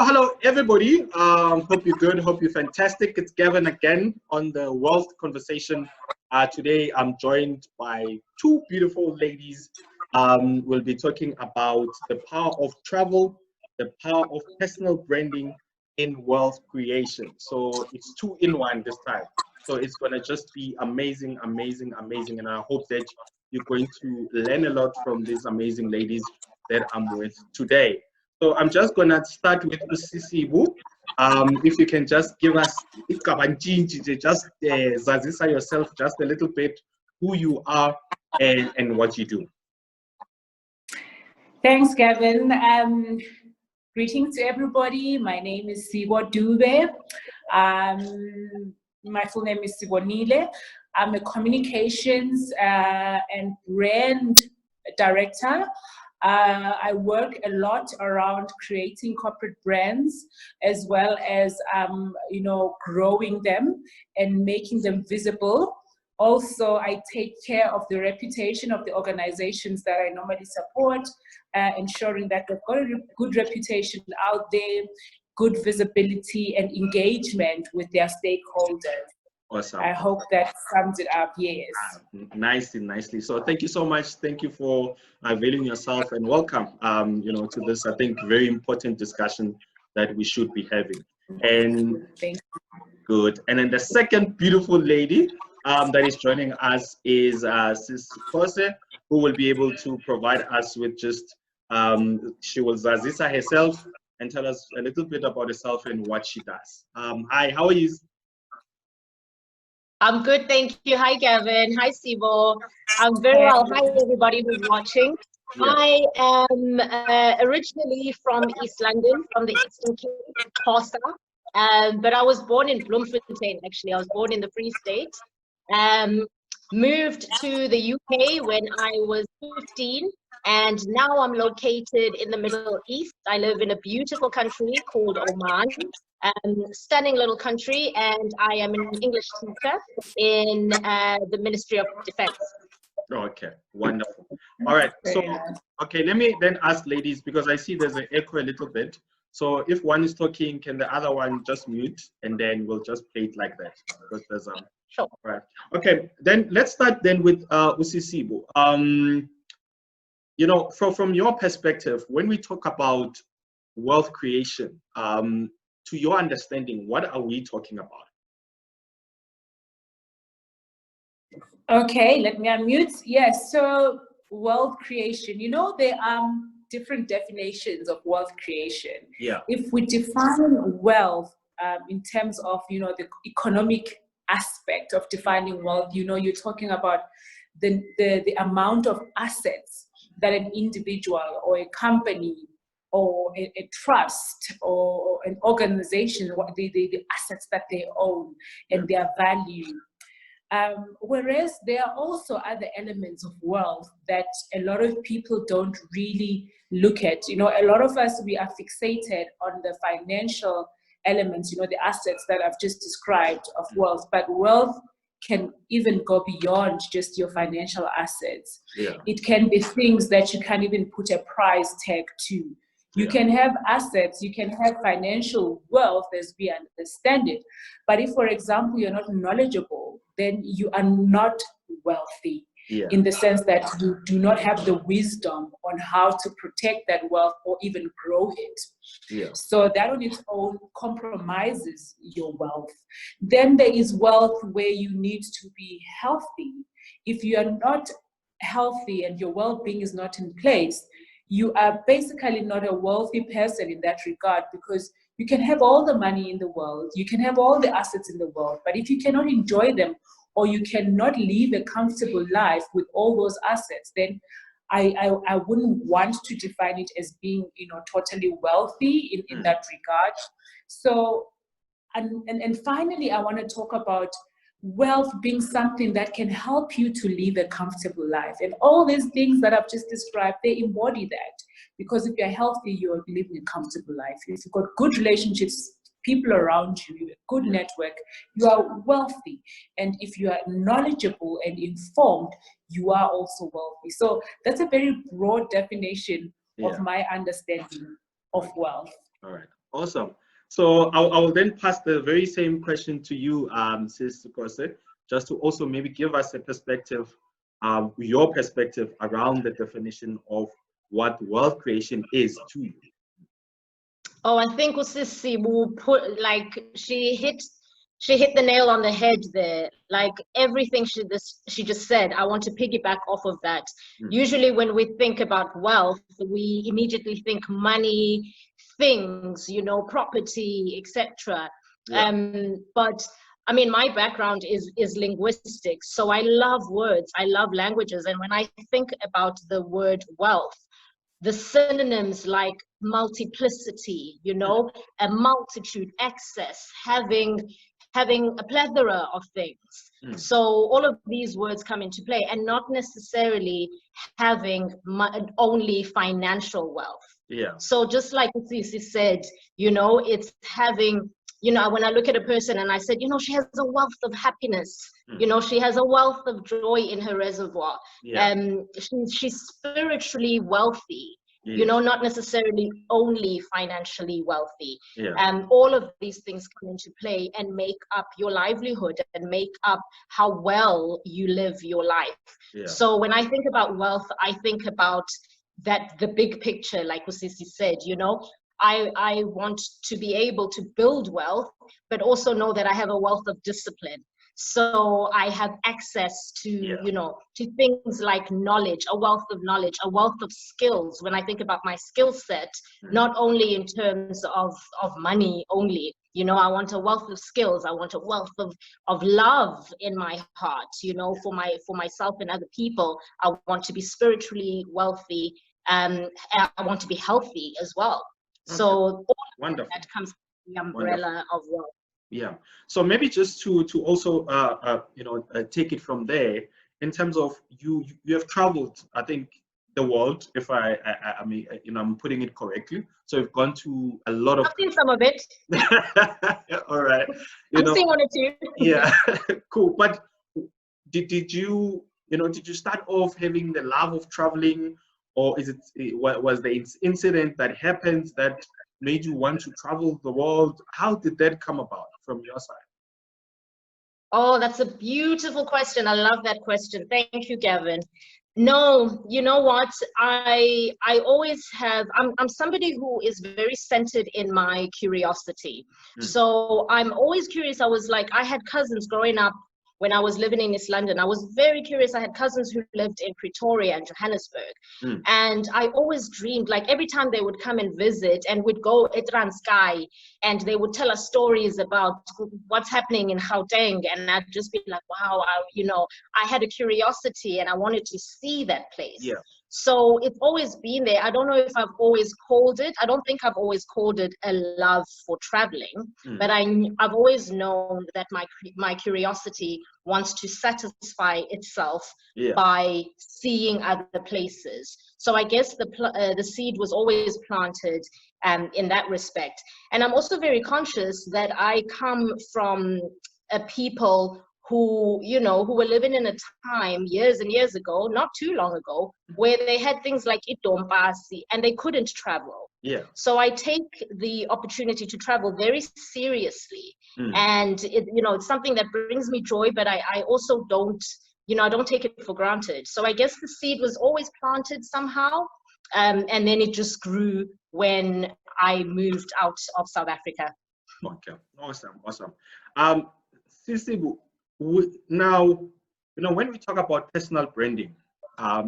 Hello, everybody. Hope you're good. Hope you're fantastic. It's Gavin again on the Wealth Conversation. Today, I'm joined by two beautiful ladies. We'll be talking about the power of travel, the power of personal branding in wealth creation. So it's two in one this time. So it's going to just be amazing, amazing, amazing. And I hope that you're going to learn a lot from these amazing ladies that I'm with today. So I'm just going to start with Usisibu. If you can just give us, just zazisa yourself just a little bit, who you are and what you do. Thanks, Gavin. Greetings to everybody. My name is Sibonile Dube. My full name is Sibonile. I'm a communications and brand director. I work a lot around creating corporate brands, as well as growing them and making them visible. Also, I take care of the reputation of the organizations that I normally support, ensuring that they've got a good reputation out there, good visibility and engagement with their stakeholders. Awesome. I hope that sums it up. Yes. Nicely. So thank you so much. Thank you for availing yourself and welcome, to this, I think, very important discussion that we should be having. And thank you. Good. And then the second beautiful lady that is joining us is Sis Sikose, who will be able to provide us with just, she will zazisa herself and tell us a little bit about herself and what she does. Hi, how are you? I'm good, thank you. Hi, Gavin. Hi, Sibo. I'm very well. Hi, everybody who's watching. Yeah. I am originally from East London, from the Eastern Cape, Xhosa, but I was born in Bloemfontein, actually. I was born in the Free State. Moved to the UK when I was 15, and now I'm located in the Middle East. I live in a beautiful country called Oman. Stunning little country, and I am an English teacher in the Ministry of Defense. Okay, wonderful. All right, so okay, let me then ask ladies, because I see there's an echo a little bit. So if one is talking, can the other one just mute, and then we'll just play it like that, because there's sure. Right. Okay, then let's start then with Usisibu. From your perspective, when we talk about wealth creation, to your understanding, what are we talking about? Okay, let me unmute. Yes, so wealth creation, there are different definitions of wealth creation. Yeah. If we define wealth in terms of, the economic aspect of defining wealth, you're talking about the amount of assets that an individual or a company or a trust or an organization, the assets that they own and their value. Whereas there are also other elements of wealth that a lot of people don't really look at. A lot of us, we are fixated on the financial elements, the assets that I've just described of wealth, but wealth can even go beyond just your financial assets. Yeah. It can be things that you can't even put a price tag to. You can have assets, you can have financial wealth as we understand it. But if, for example, you're not knowledgeable, then you are not wealthy in the sense that you do not have the wisdom on how to protect that wealth or even grow it. Yeah. So that on its own compromises your wealth. Then there is wealth where you need to be healthy. If you are not healthy and your well-being is not in place, you are basically not a wealthy person in that regard, because you can have all the money in the world, you can have all the assets in the world, but if you cannot enjoy them or you cannot live a comfortable life with all those assets, then I wouldn't want to define it as being, totally wealthy in that regard. So, and finally, I want to talk about wealth being something that can help you to live a comfortable life. And all these things that I've just described, they embody that. Because if you're healthy, you're living a comfortable life. If you've got good relationships, people around you, a good network, you are wealthy. And if you are knowledgeable and informed, you are also wealthy. So that's a very broad definition of my understanding of wealth. All right. Awesome. So I will then pass the very same question to you, Sis Sikose, just to also maybe give us a perspective, your perspective around the definition of what wealth creation is to you. Oh, I think Usisi will put, like, she hit the nail on the head there. Like everything she just said, I want to piggyback off of that. Usually when we think about wealth, we immediately think money, things, you know, property, etc. But I mean, my background is linguistics, so I love words, I love languages, and when I think about the word wealth, the synonyms like multiplicity, you know, a multitude, excess, having a plethora of things. So all of these words come into play, and not necessarily having only financial wealth. So just like Sisi said, you know, it's having, you know, when I look at a person and I said, you know, she has a wealth of happiness, you know, she has a wealth of joy in her reservoir. She's spiritually wealthy, you know, not necessarily only financially wealthy. All of these things come into play and make up your livelihood and make up how well you live your life. So when I think about wealth, I think about the big picture, like Usisi said, you know, I want to be able to build wealth, but also know that I have a wealth of discipline. So I have access to, you know, to things like knowledge, a wealth of knowledge, a wealth of skills. When I think about my skill set, not only in terms of money only, you know, I want a wealth of skills. I want a wealth of love in my heart, you know, for myself and other people. I want to be spiritually wealthy. I want to be healthy as well. So all of that comes from the umbrella of wealth. Yeah. So maybe just to also you know, take it from there, in terms of you have traveled, I think, the world, if I mean, you know, I'm putting it correctly. So you've gone to a lot of. I've seen some of it. All right. I've seen one or two. Yeah. Cool. But did you start off having the love of traveling, or was the incident that happened that made you want to travel the world? How did that come about from your side? Oh, that's a beautiful question. I love that question. Thank you, Gavin. No, you know what? I always have, I'm somebody who is very centered in my curiosity. So I'm always curious. I was like, I had cousins growing up when I was living in East London. I was very curious. I had cousins who lived in Pretoria and Johannesburg. And I always dreamed, like every time they would come and visit, and we'd go at Sky, and they would tell us stories about what's happening in Gauteng. And I'd just be like, wow, you know, I had a curiosity and I wanted to see that place. So it's always been there. I don't know if I've always called it. I don't think I've always called it a love for traveling, but I've always known that my curiosity wants to satisfy itself by seeing other places. So I guess the seed was always planted in that respect. And I'm also very conscious that I come from a people who, you know, who were living in a time years and years ago, not too long ago, where they had things like itompasi and they couldn't travel. So I take the opportunity to travel very seriously. And it's something that brings me joy, but I also don't, I don't take it for granted. So I guess the seed was always planted somehow. And then it just grew when I moved out of South Africa. Okay, awesome. Sisi, now, when we talk about personal branding, a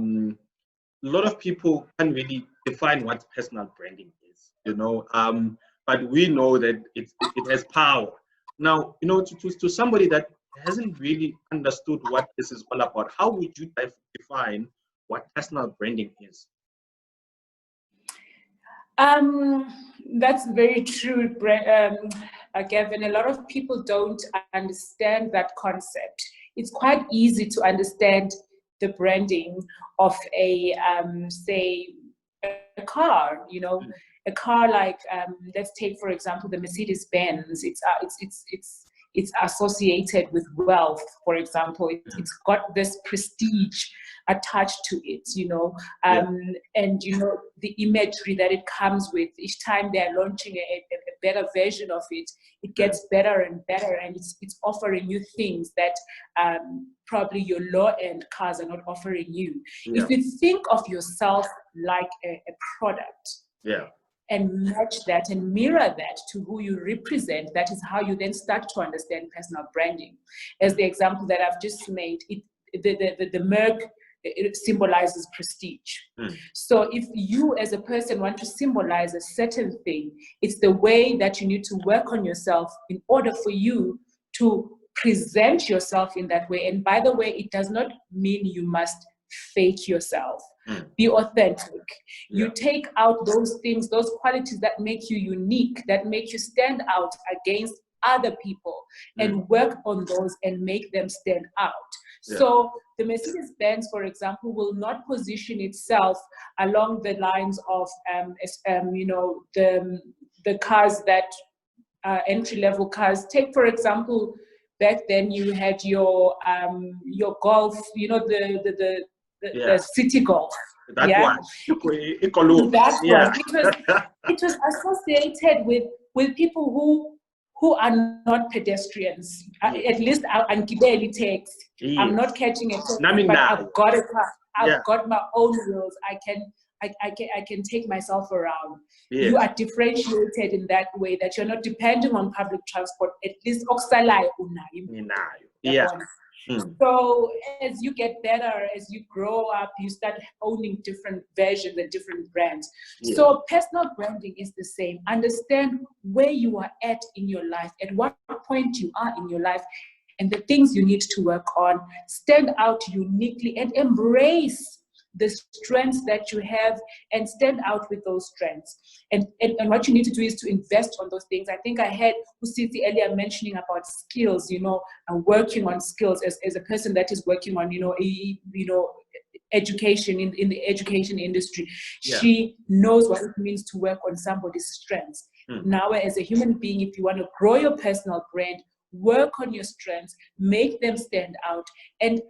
lot of people can't really define what personal branding is, but we know that it has power. Now, to somebody that hasn't really understood what this is all about, how would you define what personal branding is? That's very true, Gavin. A lot of people don't understand that concept. It's quite easy to understand the branding of a, say, a car. A car like, let's take for example the Mercedes-Benz. It's associated with wealth, for example. It's got this prestige attached to it, and the imagery that it comes with each time they're launching a better version of it, it gets better and better, and it's offering you things that probably your low-end cars are not offering you. Yeah. If you think of yourself like a product, yeah, and match that and mirror that to who you represent, that is how you then start to understand personal branding. As the example that I've just made, the Merc, it symbolizes prestige. So if you as a person want to symbolize a certain thing, it's the way that you need to work on yourself in order for you to present yourself in that way. And by the way, it does not mean you must fake yourself. Be authentic. You take out those things, those qualities that make you unique, that make you stand out against other people, and work on those and make them stand out. So the Mercedes-Benz, for example, will not position itself along the lines of you know, the cars that entry-level cars. Take, for example, back then you had your Golf, you know, the city Golf. That one. That one. It was associated with people who are not pedestrians. At least I'm not catching a taxi, but I've got a car. I've got my own wheels. I can take myself around. You are differentiated in that way, that you're not depending on public transport. At least So as you get better, as you grow up, you start owning different versions and different brands. So personal branding is the same. Understand where you are at in your life, at what point you are in your life, and the things you need to work on. Stand out uniquely and embrace the strengths that you have, and stand out with those strengths. And what you need to do is to invest on those things. I think I heard Usiti earlier mentioning about skills, you know, and working on skills as a person that is working on, you know, education in the education industry. She knows what it means to work on somebody's strengths. Now, as a human being, if you want to grow your personal brand, work on your strengths, make them stand out, and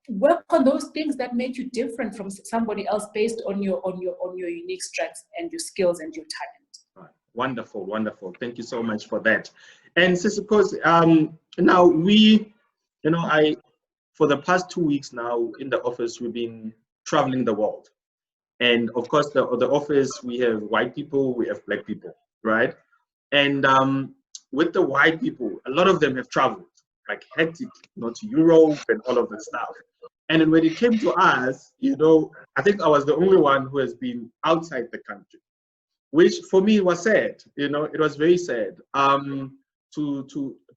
work on those things that make you different from somebody else based on your unique strengths and your skills and your talent. Right. Wonderful, wonderful. Thank you so much for that. And Sikose, now for the past 2 weeks now in the office, we've been traveling the world. And of course, the office, we have white people, we have black people, right? And with the white people, a lot of them have traveled, like hectic, you know, to Europe and all of that stuff. And then when it came to us, you know, I think I was the only one who has been outside the country, which for me was sad. You know, it was very sad.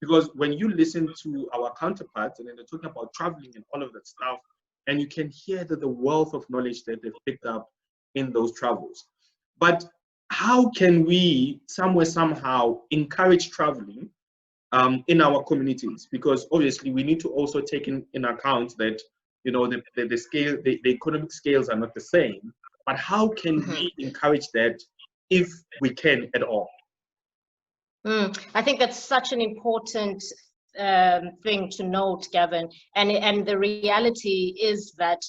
Because when you listen to our counterparts and then they're talking about traveling and all of that stuff, and you can hear that the wealth of knowledge that they've picked up in those travels. But how can we somehow encourage traveling in our communities? Because obviously we need to also take in account that, you know, the economic scales are not the same, but how can we encourage that if we can at all? I think that's such an important thing to note, Gavin. And the reality is that,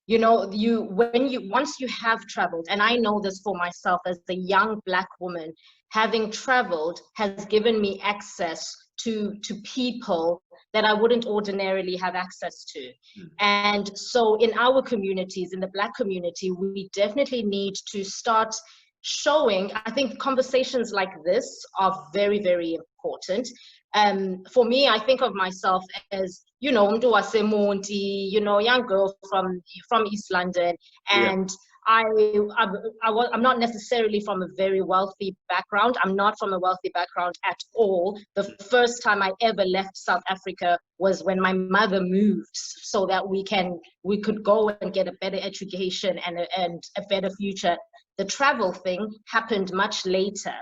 you know, once you have traveled, and I know this for myself as a young Black woman, having traveled has given me access to people that I wouldn't ordinarily have access to. And so in our communities, in the Black community, we definitely need to start showing. I think conversations like this are very, very important. For me, I think of myself as, you know, Mntu waseMonti, you know, young girl from East London, and I'm not necessarily from a very wealthy background. I'm not from a wealthy background at all. The first time I ever left South Africa was when my mother moved so that we could go and get a better education and a better future. The travel thing happened much later.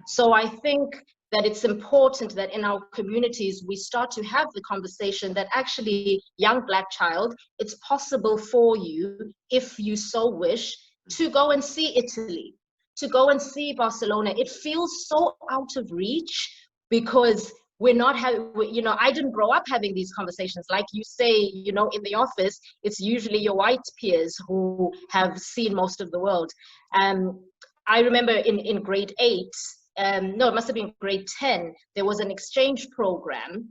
So I think that it's important that in our communities, we start to have the conversation that actually, young Black child, it's possible for you, if you so wish, to go and see Italy, to go and see Barcelona. It feels so out of reach because we're not having, you know, I didn't grow up having these conversations. Like you say, you know, in the office, it's usually your white peers who have seen most of the world. I remember in grade 8, no, it must have been grade 10, there was an exchange program.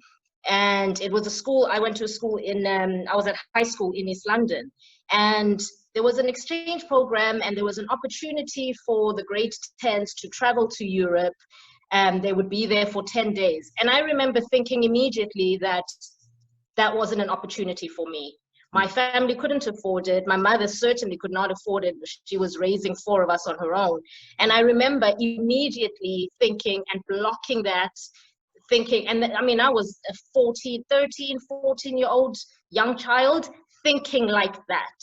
And it was a school, I went to a school in, I was at high school in East London. And there was an exchange program, and there was an opportunity for the grade 10s to travel to Europe. And they would be there for 10 days. And I remember thinking immediately that that wasn't an opportunity for me. My family couldn't afford it. My mother certainly could not afford it. She was raising 4 of us on her own. And I remember immediately thinking and blocking that, thinking, and I mean, I was a 14-year-old young child, thinking like that,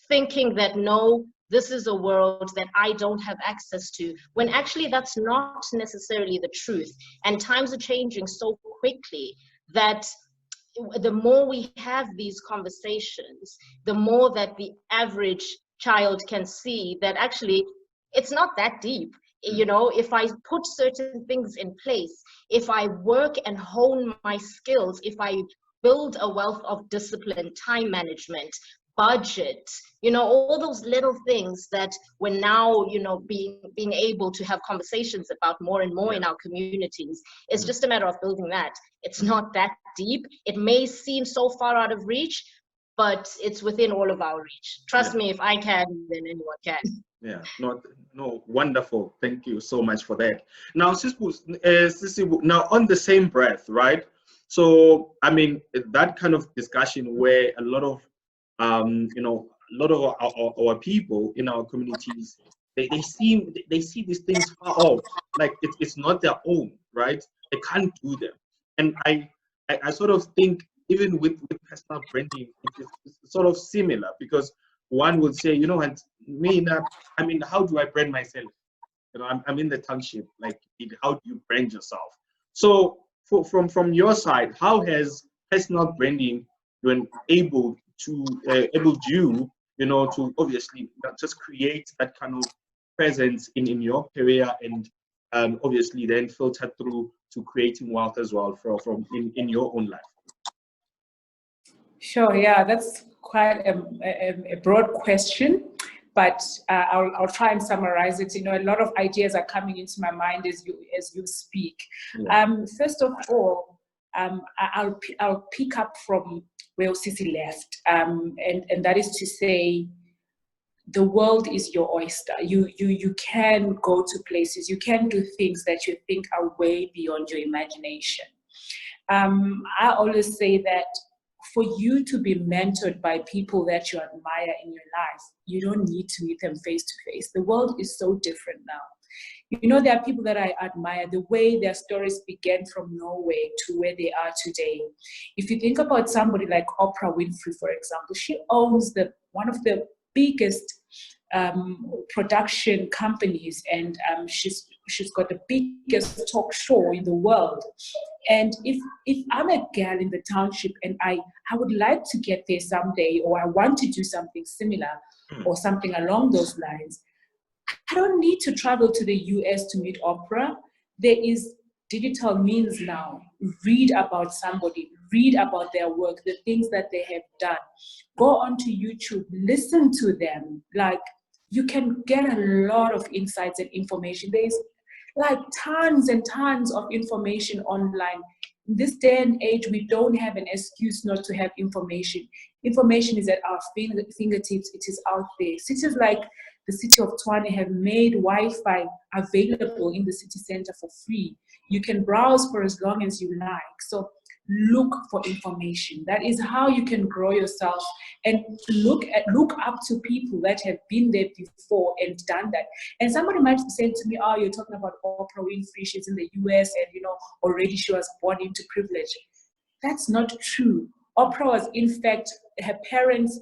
thinking that, no, this is a world that I don't have access to, when actually that's not necessarily the truth. And times are changing so quickly that the more we have these conversations, the more that the average child can see that actually it's not that deep. You know, if I put certain things in place, if I work and hone my skills, if I build a wealth of discipline, time management, budget, you know, all those little things that we're now, you know, being able to have conversations about more and more in our communities. It's just a matter of building that. It's not that deep. It may seem so far out of reach, but it's within all of our reach. Trust me, if I can, then anyone can. Yeah, no, wonderful. Thank you so much for that. Now, Sisi, now on the same breath, right? So, I mean, that kind of discussion where a lot of, you know, a lot of our people in our communities, they see these things far off, like it's not their own, right? They can't do them. And I sort of think even with personal branding, it's sort of similar, because one would say, you know, and me, I mean, how do I brand myself? You know, I'm in the township, like, how do you brand yourself? So from your side, how has personal branding been able you, you know, to obviously not just create that kind of presence in your career, and obviously then filter through to creating wealth as well from in your own life? Sure, yeah, that's quite a broad question, but I'll try and summarize it. You know, a lot of ideas are coming into my mind as you speak. Yeah. First of all, I'll pick up from where Sisi left, and that is to say, the world is your oyster. You can go to places, you can do things that you think are way beyond your imagination. I always say that for you to be mentored by people that you admire in your life, you don't need to meet them face to face. The world is so different now. You know, there are people that I admire, the way their stories began from Norway to where they are today. If you think about somebody like Oprah Winfrey, for example, she owns one of the biggest production companies, and she's got the biggest talk show in the world. And if I'm a girl in the township and I would like to get there someday, or I want to do something similar or something along those lines, I don't need to travel to the US to meet Oprah. There is digital means now. Read about somebody, read about their work, the things that they have done. Go onto YouTube, listen to them. Like, you can get a lot of insights and information. There's like tons and tons of information online. In this day and age, we don't have an excuse not to have information. Information is at our fingertips. It is out there. Cities like the city of Tshwane have made Wi-Fi available in the city center for free. You can browse for as long as you like. So look for information. That is how you can grow yourself, and look up to people that have been there before and done that. And somebody might say to me, oh, you're talking about Oprah Winfrey, she's in the US, and you know, already she was born into privilege. That's not true. Oprah was, in fact, her parents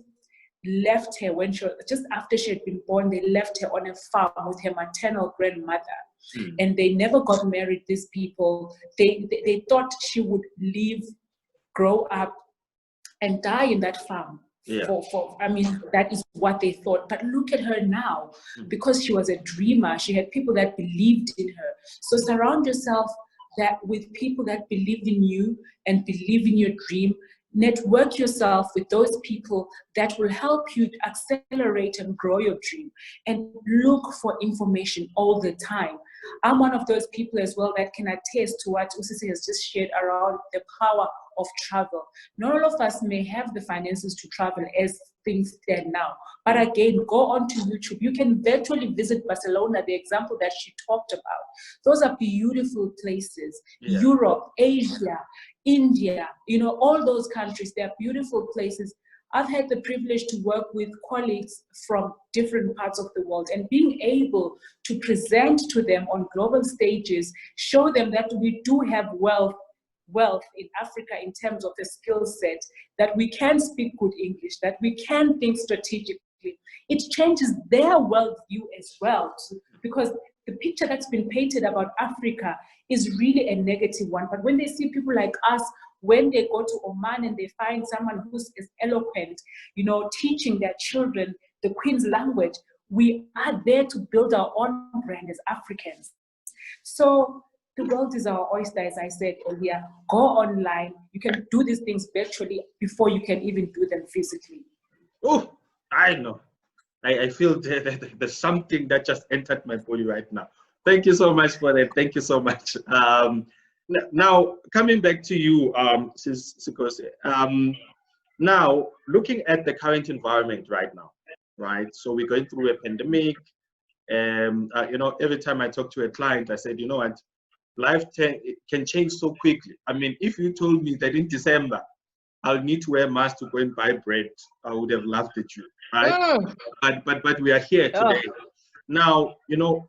left her when just after she had been born. They left her on a farm with her maternal grandmother. And they never got married, these people. They thought she would live, grow up, and die in that farm. Yeah. I mean, that is what they thought. But look at her now, because she was a dreamer. She had people that believed in her. So surround yourself with people that believe in you and believe in your dream. network yourself with those people that will help you accelerate and grow your dream, and look for information all the time. I'm one of those people as well that can attest to what Usisi has just shared around the power of travel. Not all of us may have the finances to travel as things stand now, but again, go onto YouTube. You can virtually visit Barcelona, the example that she talked about. Those are beautiful places. Yeah. Europe, Asia, India, you know, all those countries, they're beautiful places. I've had the privilege to work with colleagues from different parts of the world, and being able to present to them on global stages, show them that we do have wealth in Africa in terms of the skill set, that we can speak good English, that we can think strategically. It changes their worldview as well, because the picture that's been painted about Africa is really a negative one. But when they see people like us, when they go to Oman and they find someone who's as eloquent, you know, teaching their children the Queen's language, we are there to build our own brand as Africans. So the world is our oyster, as I said earlier. Go online. You can do these things virtually before you can even do them physically. Oh, I know. I feel there's something that just entered my body right now. Thank you so much for that. Thank you so much. Now, coming back to you, Sikose, now looking at the current environment right now, right? So we're going through a pandemic. You know, every time I talk to a client, I said, you know what, life can change so quickly. I mean, if you told me that in December, I'll need to wear a mask to go and buy bread, I would have laughed at you, right? But we are here today. Now, you know,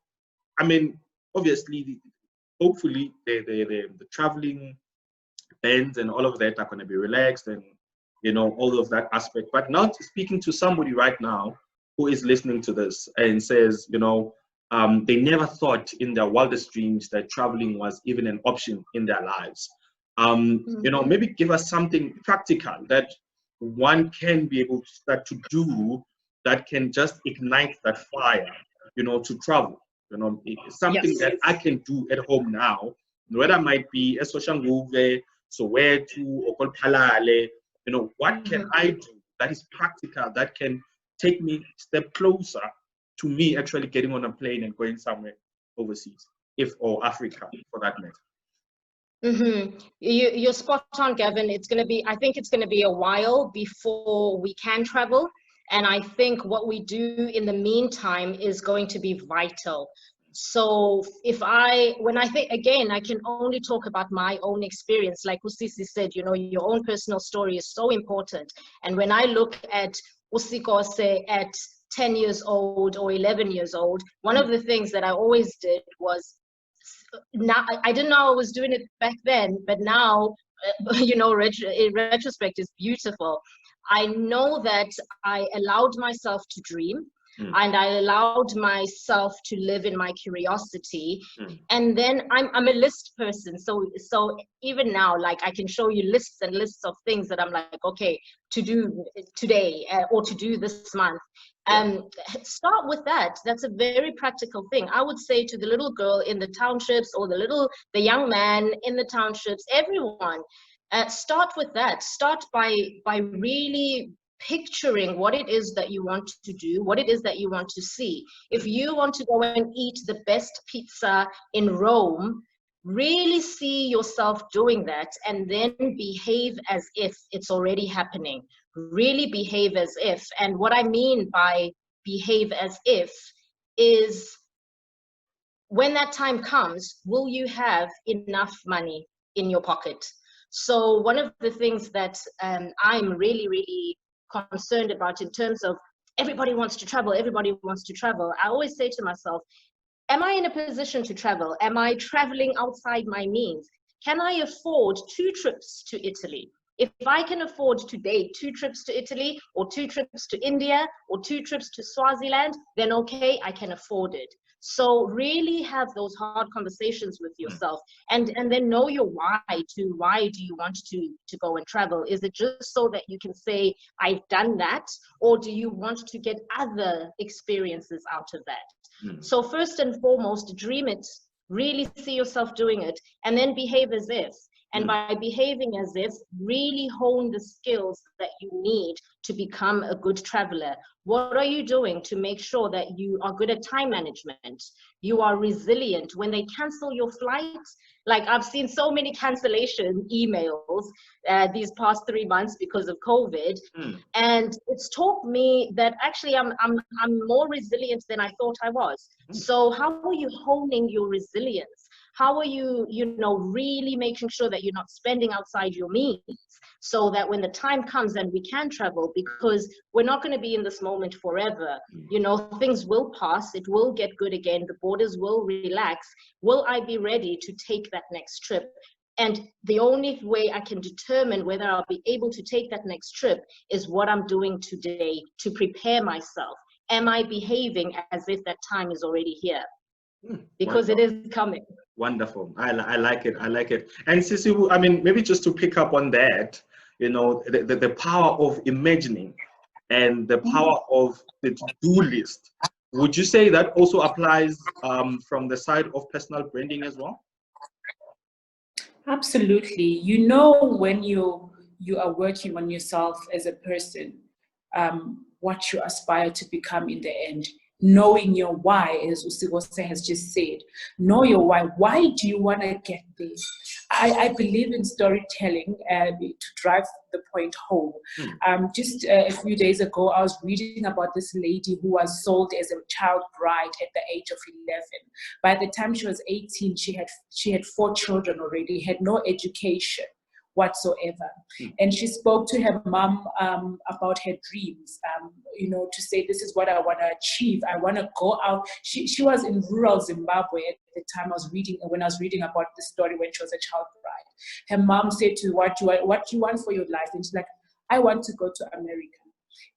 I mean, obviously, hopefully the traveling bans and all of that are going to be relaxed, and, you know, all of that aspect. But now speaking to somebody right now who is listening to this and says, you know, they never thought in their wildest dreams that traveling was even an option in their lives. You know, maybe give us something practical that one can be able to start to do that can just ignite that fire, you know, to travel. You know, it's something that I can do at home now, whether it might be a social move, so where to, or palale, you know, what can I do that is practical, that can take me a step closer to me actually getting on a plane and going somewhere overseas, or Africa for that matter. You're spot on, Gavin. It's going to be, I think it's going to be a while before we can travel. And I think what we do in the meantime is going to be vital. So when I think, again, I can only talk about my own experience. Like Usisi said, you know, your own personal story is so important. And when I look at Usikose at 10 years old or 11 years old, one of the things that I always did was, now I didn't know I was doing it back then, but now, you know, in retrospect is beautiful. I know that I allowed myself to dream, and I allowed myself to live in my curiosity. And then I'm a list person, so even now, like, I can show you lists and lists of things that I'm like, okay, to do today or to do this month. Start with that. That's a very practical thing. I would say to the little girl in the townships, or the young man in the townships, everyone, start with that. Start by really picturing what it is that you want to do, what it is that you want to see. If you want to go and eat the best pizza in Rome, really see yourself doing that, and then behave as if it's already happening. Really behave as if. And what I mean by behave as if is, when that time comes, will you have enough money in your pocket? So one of the things that I'm really, really concerned about in terms of everybody wants to travel, I always say to myself, am I in a position to travel? Am I traveling outside my means? Can I afford 2 trips to Italy? If I can afford today 2 trips to Italy, or 2 trips to India, or 2 trips to Swaziland, then okay, I can afford it. So really have those hard conversations with yourself, and then know your why do you want to go and travel? Is it just so that you can say, I've done that? Or do you want to get other experiences out of that? So first and foremost, dream it, really see yourself doing it, and then behave as if. And by behaving as if, really hone the skills that you need to become a good traveler. What are you doing to make sure that you are good at time management? You are resilient. When they cancel your flights, like I've seen so many cancellation emails these past 3 months because of COVID. And it's taught me that actually I'm more resilient than I thought I was. So how are you honing your resilience? How are you, really making sure that you're not spending outside your means, so that when the time comes and we can travel, because we're not going to be in this moment forever. Things will pass. It will get good again. The borders will relax. Will I be ready to take that next trip? And the only way I can determine whether I'll be able to take that next trip is what I'm doing today to prepare myself. Am I behaving as if that time is already here? Because it is coming. Wonderful. I like it. I like it. And Sisi, I mean, maybe just to pick up on that, the power of imagining and the power of the to-do list. Would you say that also applies from the side of personal branding as well? Absolutely. When you are working on yourself as a person, what you aspire to become in the end. Knowing your why, as Sikose has just said. Know your why. Why do you want to get this? I believe in storytelling to drive the point home. Just a few days ago, I was reading about this lady who was sold as a child bride at the age of 11. By the time she was 18, she had 4 children already, had no education whatsoever. And she spoke to her mom about her dreams, to say, this is what I want to achieve. I want to go out. She was in rural Zimbabwe at the time when I was reading about the story when she was a child bride. Her mom said to her, what do you want for your life? And she's like, I want to go to America.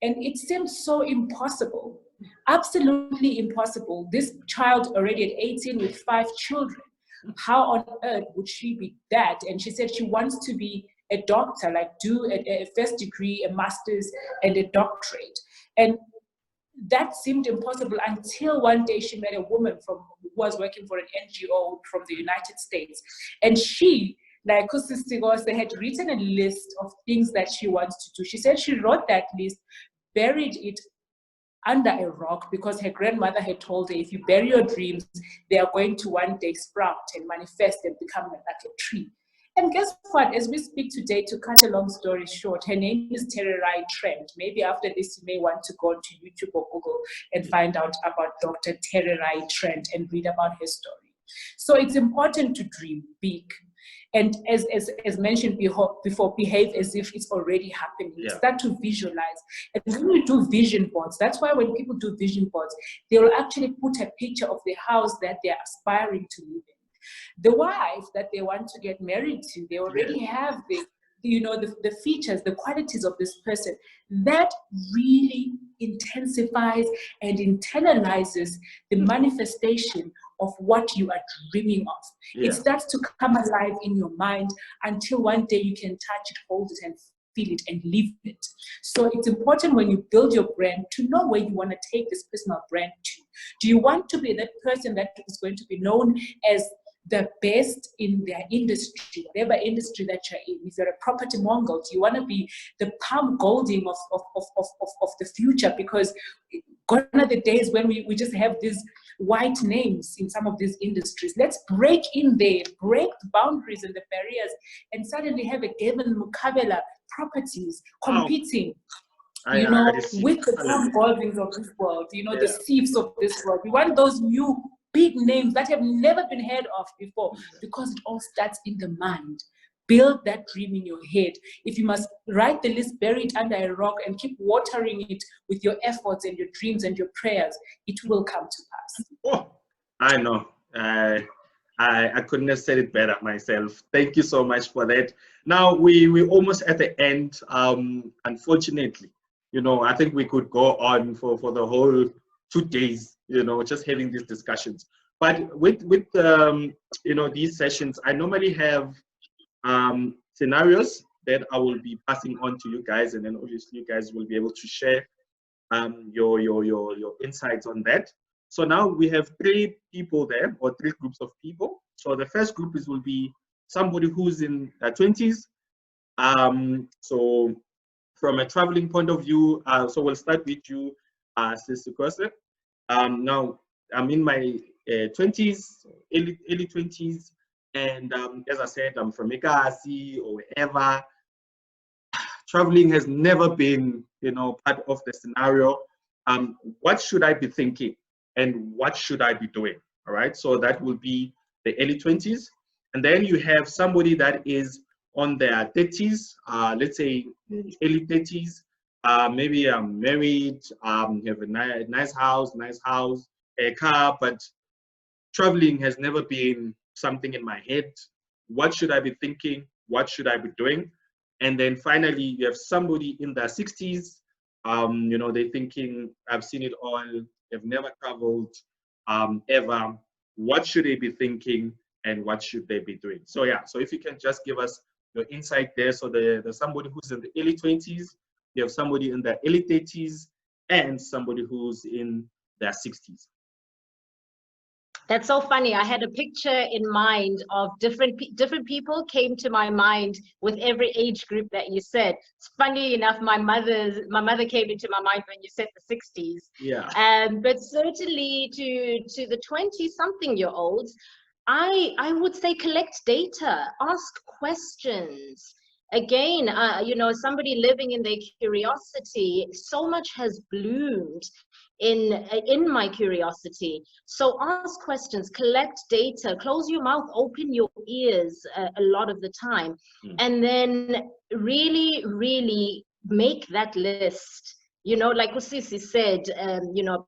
And it seemed so impossible, absolutely impossible. This child already at 18 with 5 children. How on earth would she be that? And she said she wants to be a doctor, like do a first degree, a master's, and a doctorate. And that seemed impossible until one day she met a woman who was working for an NGO from the United States. And she, like Sikose, had written a list of things that she wants to do. She said she wrote that list, buried it under a rock, because her grandmother had told her, if you bury your dreams, they are going to one day sprout and manifest and become like a tree. And guess what? As we speak today, to cut a long story short, her name is Tererai Trent. Maybe after this, you may want to go to YouTube or Google and find out about Dr. Tererai Trent and read about her story. So it's important to dream big. And as mentioned before, behave as if it's already happening. Yeah. Start to visualize. And when you do vision boards, that's why when people do vision boards, they will actually put a picture of the house that they're aspiring to live in. The wife that they want to get married to, they already have the features, the qualities of this person. That really intensifies and internalizes the manifestation of what you are dreaming of. Yeah. It starts to come alive in your mind until one day you can touch it, hold it, and feel it and live it. So it's important when you build your brand to know where you want to take this personal brand to. Do you want to be that person that is going to be known as the best in their industry, whatever industry that you're in? If you're a property mogul, do you want to be the Palm Golding of the future? Because gone are the days when we just have these white names in some of these industries. Let's break in there, break the boundaries and the barriers, and suddenly have a Gavin Mukabela Properties competing, with the Palm Goldings of this world, the Thieves of this world. We want those new big names that have never been heard of before, because it all starts in the mind. Build that dream in your head. If you must write the list, bury it under a rock, and keep watering it with your efforts and your dreams and your prayers, it will come to pass. Oh, I know. I couldn't have said it better myself. Thank you so much for that. Now we're almost at the end. Unfortunately, I think we could go on for the whole 2 days, just having these discussions. But with these sessions, I normally have scenarios that I will be passing on to you guys, and then obviously you guys will be able to share your insights on that. So now we have 3 people there, or 3 groups of people. So the first group will be somebody who's in their 20s. So from a traveling point of view, so we'll start with you, Sis Sikose. Now, I'm in my 20s, early 20s, and as I said, I'm from Ekasi or wherever. Traveling has never been, part of the scenario. What should I be thinking, and what should I be doing? All right, so that will be the early 20s, and then you have somebody that is on their 30s, let's say early 30s. Maybe I'm married, have a nice house, a car, but traveling has never been something in my head. What should I be thinking? What should I be doing? And then finally, you have somebody in their 60s. They're thinking, I've seen it all. They've never traveled ever. What should they be thinking, and what should they be doing? So yeah, so if you can just give us your insight there. So there's somebody who's in the early 20s, you have somebody in their early 30s, and somebody who's in their 60s. That's so funny. I had a picture in mind of different people came to my mind with every age group that you said. It's funny enough, my mother came into my mind when you said the 60s. Yeah. But certainly to the 20-something-year-olds, I would say collect data, ask questions. Again, somebody living in their curiosity, so much has bloomed in my curiosity. So ask questions, collect data, close your mouth, open your ears a lot of the time, and then really, really make that list. Like Usisi said,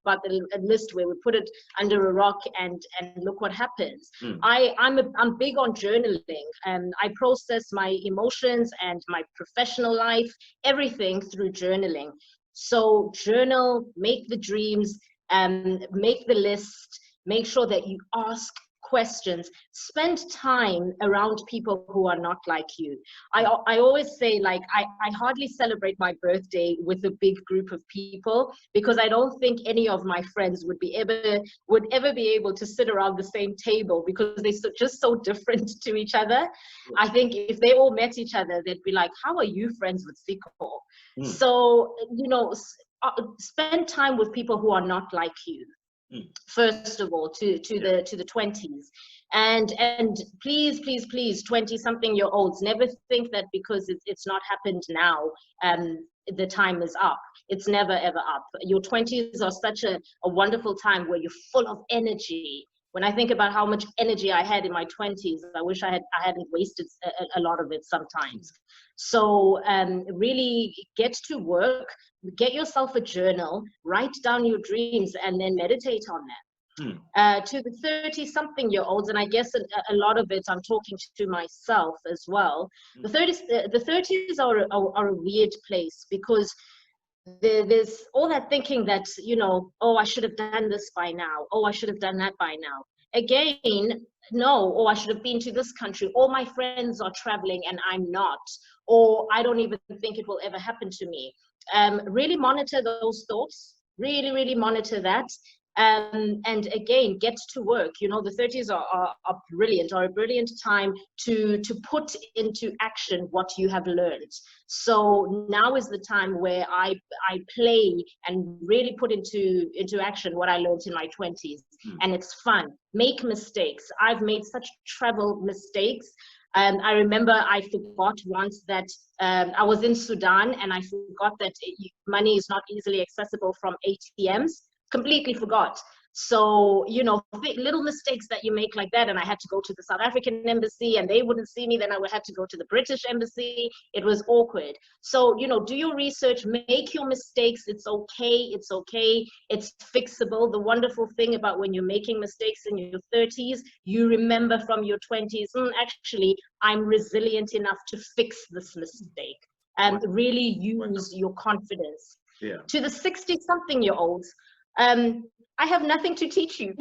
about the list where we put it under a rock and look what happens. I'm big on journaling, and I process my emotions and my professional life, everything through journaling. So journal, make the dreams, make the list, make sure that you ask questions, spend time around people who are not like you. I always say, like, I hardly celebrate my birthday with a big group of people, because I don't think any of my friends would ever be able to sit around the same table, because they're just so different to each other. I think if they all met each other, they'd be like, how are you friends with Siko? So, spend time with people who are not like you. First of all, to the 20s, and please 20-something-year-olds, never think that because it's not happened now, the time is up. It's never ever up. Your 20s are such a wonderful time where you're full of energy. When I think about how much energy I had in my 20s, I wish I hadn't wasted a lot of it sometimes. So really get to work, get yourself a journal, write down your dreams, and then meditate on them. To the 30-something-year-olds, and I guess a lot of it I'm talking to myself as well, the 30s are a weird place, because there's all that thinking that, oh, I should have done this by now. Oh, I should have done that by now. Again, no, or I should have been to this country. All my friends are traveling and I'm not. Or I don't even think it will ever happen to me. Really monitor those thoughts. Really, really monitor that. And again, get to work. The 30s are brilliant, are a brilliant time to put into action what you have learned. So now is the time where I play and really put into action what I learned in my 20s. And it's fun. Make mistakes. I've made such travel mistakes. I remember I forgot once that I was in Sudan, and I forgot that money is not easily accessible from ATMs. Completely forgot. So, little mistakes that you make like that. And I had to go to the South African embassy and they wouldn't see me. Then I would have to go to the British embassy. It was awkward. So, do your research, make your mistakes. It's okay. It's okay. It's fixable. The wonderful thing about when you're making mistakes in your 30s, you remember from your 20s, actually, I'm resilient enough to fix this mistake, and really use your confidence. Yeah. To the 60-something-year-olds, I have nothing to teach you.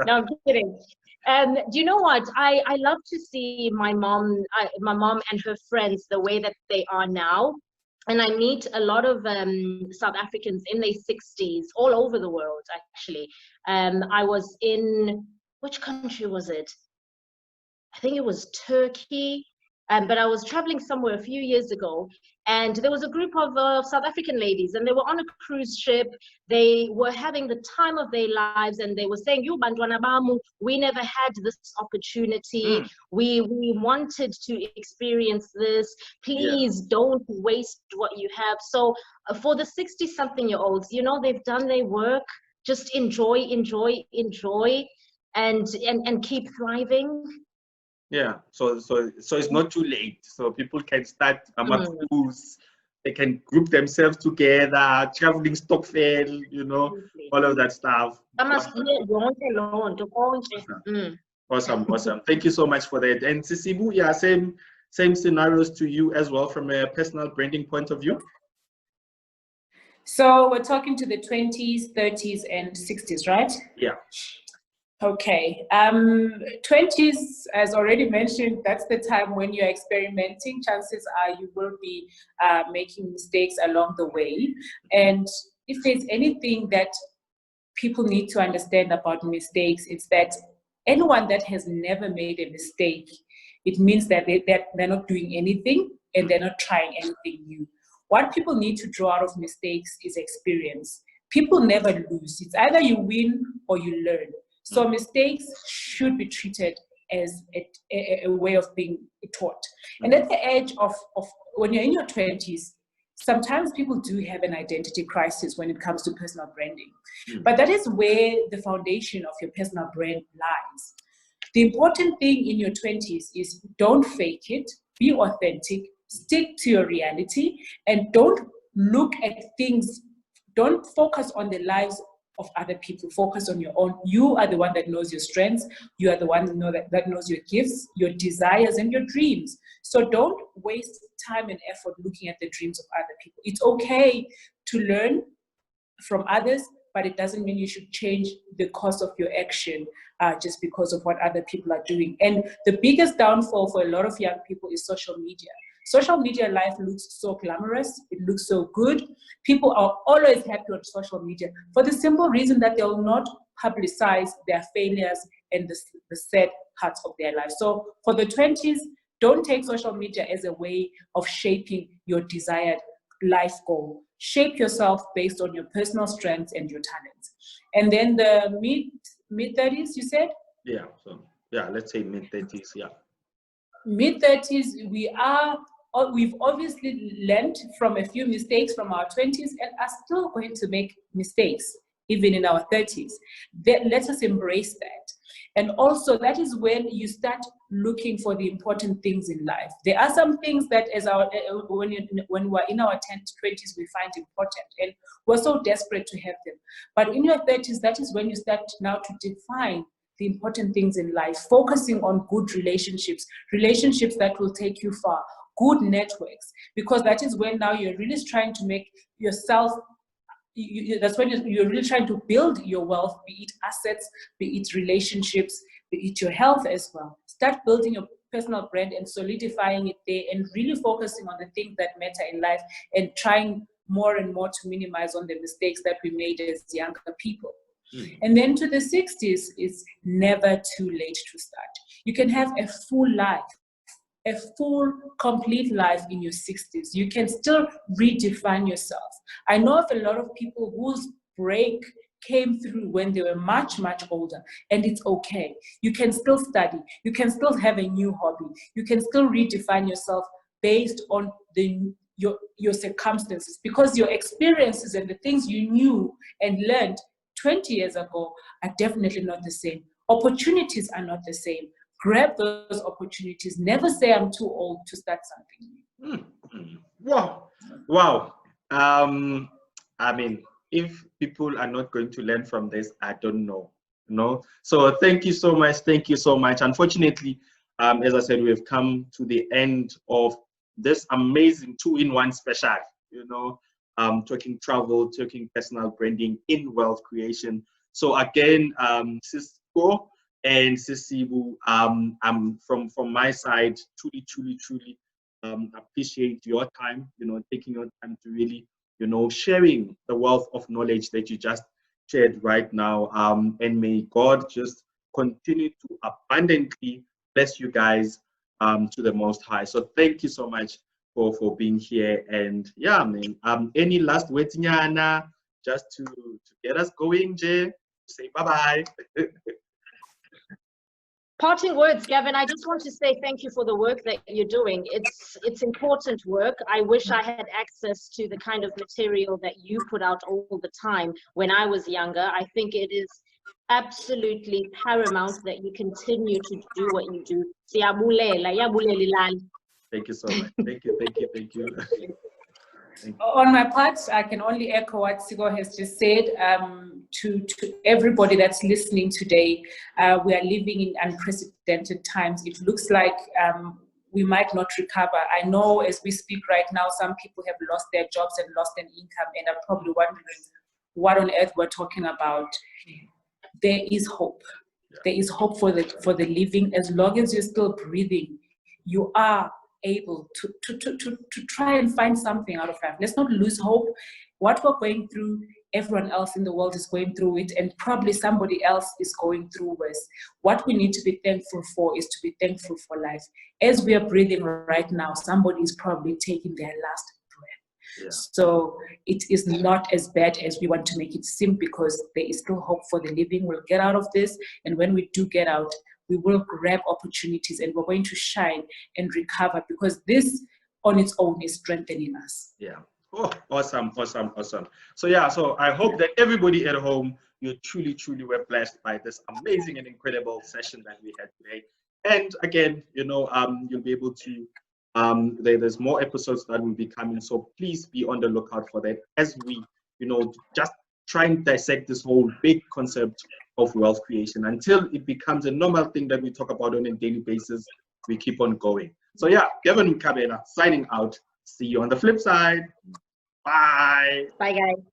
No, I'm kidding. Do you know what? I love to see my mom and her friends the way that they are now. And I meet a lot of South Africans in their 60s, all over the world, actually. I was in, which country was it? I think it was Turkey, but I was traveling somewhere a few years ago, and there was a group of South African ladies, and they were on a cruise ship. They were having the time of their lives, and they were saying, "You bantwana bamu, we never had this opportunity. We wanted to experience this. Please don't waste what you have." So for the 60-something-year-olds, you know, they've done their work. Just enjoy, enjoy, enjoy, and keep thriving. Yeah, so it's not too late. So people can start cruise. They can group themselves together, traveling Stockfell, you know, all of that stuff. Awesome. Thank you so much for that. And Sisibu, yeah, same scenarios to you as well from a personal branding point of view. So we're talking to the 20s, 30s, and 60s, right? Yeah. Okay. 20s, as already mentioned, that's the time when you're experimenting. Chances are you will be making mistakes along the way. And if there's anything that people need to understand about mistakes, it's that anyone that has never made a mistake, it means that they're not doing anything and they're not trying anything new. What people need to draw out of mistakes is experience. People never lose. It's either you win or you learn. So mistakes should be treated as a way of being taught. And at the age of when you're in your 20s, sometimes people do have an identity crisis when it comes to personal branding. But that is where the foundation of your personal brand lies. The important thing in your 20s is don't fake it, be authentic, stick to your reality, and don't look at things, don't focus on the lives of other people. Focus on your own. You are the one that knows your strengths. You are the one that knows your gifts, your desires, and your dreams. So don't waste time and effort looking at the dreams of other people. It's okay to learn from others, but it doesn't mean you should change the course of your action just because of what other people are doing. And the biggest downfall for a lot of young people is social media. Social media life looks so glamorous. It looks so good. People are always happy on social media for the simple reason that they will not publicize their failures and the sad parts of their life. So for the 20s, don't take social media as a way of shaping your desired life goal. Shape yourself based on your personal strengths and your talents. And then the mid-30s, you said? Yeah, so yeah, let's say mid-30s, yeah. Mid-30s, we've obviously learned from a few mistakes from our 20s and are still going to make mistakes, even in our 30s. Let us embrace that. And also, that is when you start looking for the important things in life. There are some things that when we're in our 20s, we find important, and we're so desperate to have them. But in your 30s, that is when you start now to define the important things in life, focusing on good relationships that will take you far, good networks, because that is when now you're really trying to make yourself, that's when you're really trying to build your wealth, be it assets, be it relationships, be it your health as well. Start building your personal brand and solidifying it there and really focusing on the things that matter in life and trying more and more to minimize on the mistakes that we made as younger people. And then to the 60s, it's never too late to start. You can have a full life, a full, complete life in your 60s. You can still redefine yourself. I know of a lot of people whose break came through when they were much, much older, and it's okay. You can still study. You can still have a new hobby. You can still redefine yourself based on your circumstances, because your experiences and the things you knew and learned 20 years ago are definitely not the same. Opportunities are not the same. Grab those opportunities. Never say I'm too old to start something. Wow. I mean, if people are not going to learn from this, I don't know. So thank you so much. Unfortunately, as I said, we've come to the end of this amazing 2-in-1 special, talking travel, talking personal branding in wealth creation. So again, Cisco and Sisibu, from my side, truly appreciate your time, taking your time to really, sharing the wealth of knowledge that you just shared right now. And may God just continue to abundantly bless you guys to the Most High. So thank you so much for being here. And yeah, man, any last words, Nyana, just to get us going, Jay? Say bye-bye. Parting words, Gavin, I just want to say thank you for the work that you're doing. It's important work. I wish I had access to the kind of material that you put out all the time when I was younger. I think it is absolutely paramount that you continue to do what you do. Thank you so much. Thank you. Thank you. On my part, I can only echo what Sigo has just said. To everybody that's listening today, we are living in unprecedented times. It looks like we might not recover. I know as we speak right now, some people have lost their jobs and lost an income and are probably wondering what on earth we're talking about. There is hope. There is hope for the living. As long as you're still breathing, you are able to try and find something out of life. Let's not lose hope. What we're going through, everyone else in the world is going through it, and probably somebody else is going through worse. What we need to be thankful for is to be thankful for life. As we are breathing right now, somebody is probably taking their last breath. Yeah. So it is not as bad as we want to make it seem, because there is still hope for the living. We'll get out of this, and when we do get out, we will grab opportunities and we're going to shine and recover, because this on its own is strengthening us. Yeah. Oh, awesome. So yeah, so I hope that everybody at home, you truly were blessed by this amazing and incredible session that we had today. And again, you'll be able to, there's more episodes that will be coming. So please be on the lookout for that as we, just try and dissect this whole big concept of wealth creation until it becomes a normal thing that we talk about on a daily basis. We keep on going. So yeah, Gavin Mkabela signing out. See you on the flip side. Bye. Bye, guys.